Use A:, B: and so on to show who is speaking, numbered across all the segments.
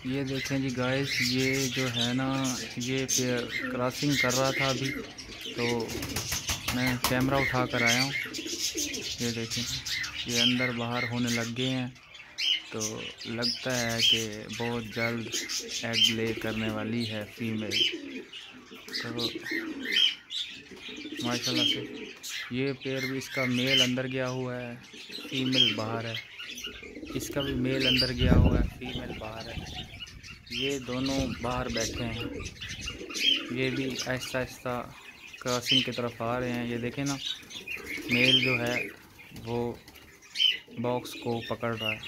A: ये देखें जी गाइस, ये जो है ना, ये पेयर क्रॉसिंग कर रहा था अभी, तो मैं कैमरा उठा कर आया हूँ। ये देखें, ये अंदर बाहर होने लग गए हैं, तो लगता है कि बहुत जल्द एग ले करने वाली है फीमेल। तो माशाल्लाह से ये पेयर भी, इसका मेल अंदर गया हुआ है, फीमेल बाहर है। इसका भी मेल अंदर गया हुआ है, फीमेल बाहर है। ये दोनों बाहर बैठे हैं। ये भी आहिस्ता आहिस्ता क्रॉसिंग की तरफ आ रहे हैं। ये देखें ना, मेल जो है वो बॉक्स को पकड़ रहा है,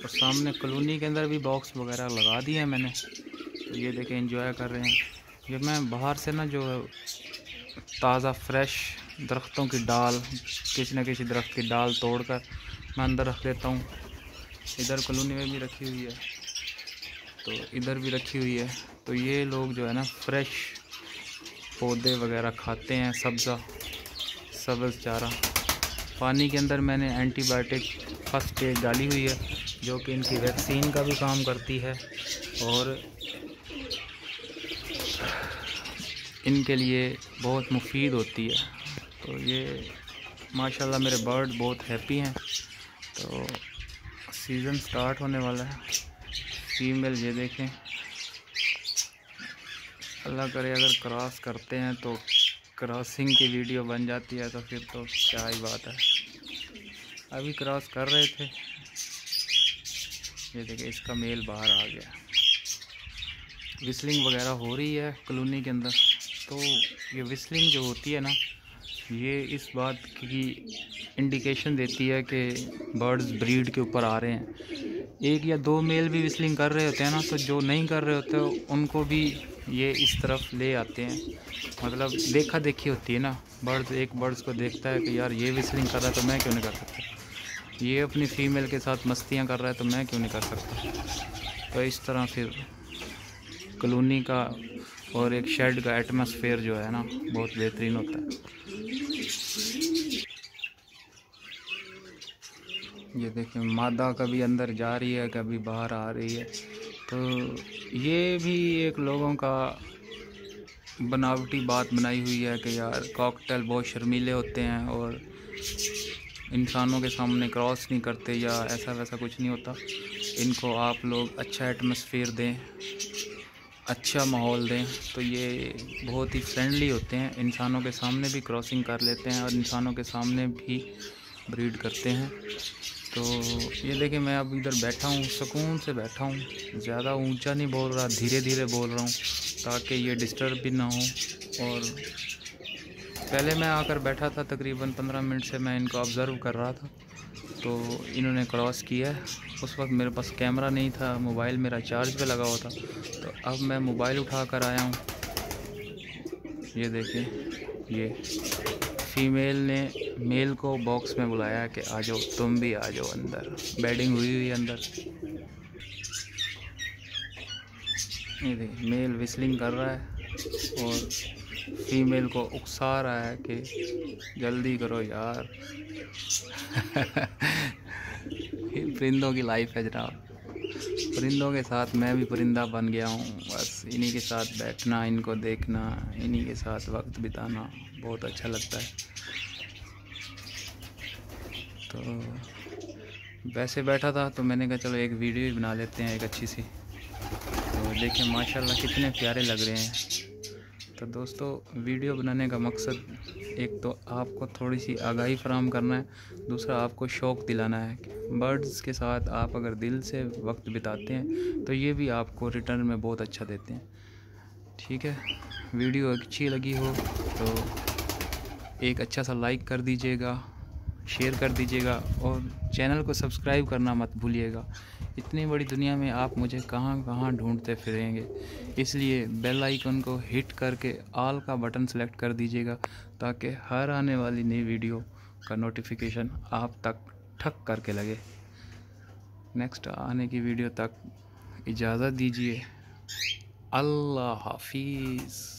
A: और सामने कॉलोनी के अंदर भी बॉक्स वगैरह लगा दिए हैं मैंने। तो ये देखें, एंजॉय कर रहे हैं। ये मैं बाहर से ना जो ताज़ा फ्रेश दरख्तों की डाल, किसी न किसी दरख्त की डाल तोड़कर मैं अंदर रख देता हूँ। इधर कॉलोनी में भी रखी हुई है, तो इधर भी रखी हुई है। तो ये लोग जो है ना फ्रेश पौधे वगैरह खाते हैं, सब्ज़ चारा। पानी के अंदर मैंने एंटीबायोटिक फर्स्ट एड डाली हुई है, जो कि इनकी वैक्सीन का भी काम करती है और इनके लिए बहुत मुफीद होती है। तो ये माशाल्लाह मेरे बर्ड बहुत हैप्पी हैं। तो सीज़न स्टार्ट होने वाला है। फीमेल ये देखें, अल्लाह करे अगर क्रॉस करते हैं तो क्रॉसिंग की वीडियो बन जाती है, तो फिर तो क्या ही बात है। अभी क्रॉस कर रहे थे। ये देखिए, इसका मेल बाहर आ गया। विस्लिंग वगैरह हो रही है कॉलोनी के अंदर। तो ये विस्लिंग जो होती है ना, ये इस बात की इंडिकेशन देती है कि बर्ड्स ब्रीड के ऊपर आ रहे हैं। एक या दो मेल भी विस्लिंग कर रहे होते हैं ना, तो जो नहीं कर रहे होते उनको भी ये इस तरफ ले आते हैं। मतलब देखा देखी होती है ना, एक बर्ड्स को देखता है कि यार ये विस्लिंग कर रहा है तो मैं क्यों नहीं कर सकता, ये अपनी फ़ीमेल के साथ मस्तियाँ कर रहा है तो मैं क्यों नहीं कर सकता। तो इस तरह फिर कॉलोनी का और एक शेड का एटमॉस्फेयर जो है ना, बहुत बेहतरीन होता है। ये देखें, मादा कभी अंदर जा रही है, कभी बाहर आ रही है। तो ये भी एक लोगों का बनावटी बात बनाई हुई है कि यार कॉकटेल बहुत शर्मीले होते हैं और इंसानों के सामने क्रॉस नहीं करते, या ऐसा वैसा कुछ नहीं होता। इनको आप लोग अच्छा एटमॉस्फेयर दें, अच्छा माहौल दें, तो ये बहुत ही फ्रेंडली होते हैं। इंसानों के सामने भी क्रॉसिंग कर लेते हैं और इंसानों के सामने भी ब्रीड करते हैं। तो ये देखिए, मैं अब इधर बैठा हूँ, सुकून से बैठा हूँ, ज़्यादा ऊंचा नहीं बोल रहा, धीरे धीरे बोल रहा हूँ ताकि ये डिस्टर्ब भी ना हो। और पहले मैं आकर बैठा था, तकरीबन 15 मिनट से मैं इनको ऑब्ज़र्व कर रहा था। तो इन्होंने क्रॉस किया है। उस वक्त मेरे पास कैमरा नहीं था, मोबाइल मेरा चार्ज पे लगा हुआ था। तो अब मैं मोबाइल उठा कर आया हूँ। ये देखिए, ये फीमेल ने मेल को बॉक्स में बुलाया कि आ जाओ, तुम भी आ जाओ अंदर। बेडिंग हुई हुई अंदर। ये देखिए, मेल विस्लिंग कर रहा है और फीमेल को उकसा रहा है कि जल्दी करो यार। परिंदों की लाइफ है जनाब। परिंदों के साथ मैं भी परिंदा बन गया हूँ। बस इन्हीं के साथ बैठना, इनको देखना, इन्हीं के साथ वक्त बिताना बहुत अच्छा लगता है। तो वैसे बैठा था तो मैंने कहा चलो एक वीडियो ही बना लेते हैं, एक अच्छी सी। तो देखें माशाल्लाह कितने प्यारे लग रहे हैं। तो दोस्तों, वीडियो बनाने का मकसद एक तो आपको थोड़ी सी आगाही फराहम करना है, दूसरा आपको शौक़ दिलाना है। बर्ड्स के साथ आप अगर दिल से वक्त बिताते हैं तो ये भी आपको रिटर्न में बहुत अच्छा देते हैं। ठीक है, वीडियो अच्छी लगी हो तो एक अच्छा सा लाइक कर दीजिएगा, शेयर कर दीजिएगा और चैनल को सब्सक्राइब करना मत भूलिएगा। इतनी बड़ी दुनिया में आप मुझे कहाँ कहाँ ढूंढते फिरेंगे, इसलिए बेल आइकन को हिट करके ऑल का बटन सेलेक्ट कर दीजिएगा, ताकि हर आने वाली नई वीडियो का नोटिफिकेशन आप तक ठक करके लगे। नेक्स्ट आने की वीडियो तक इजाज़त दीजिए। अल्लाह हाफिज़।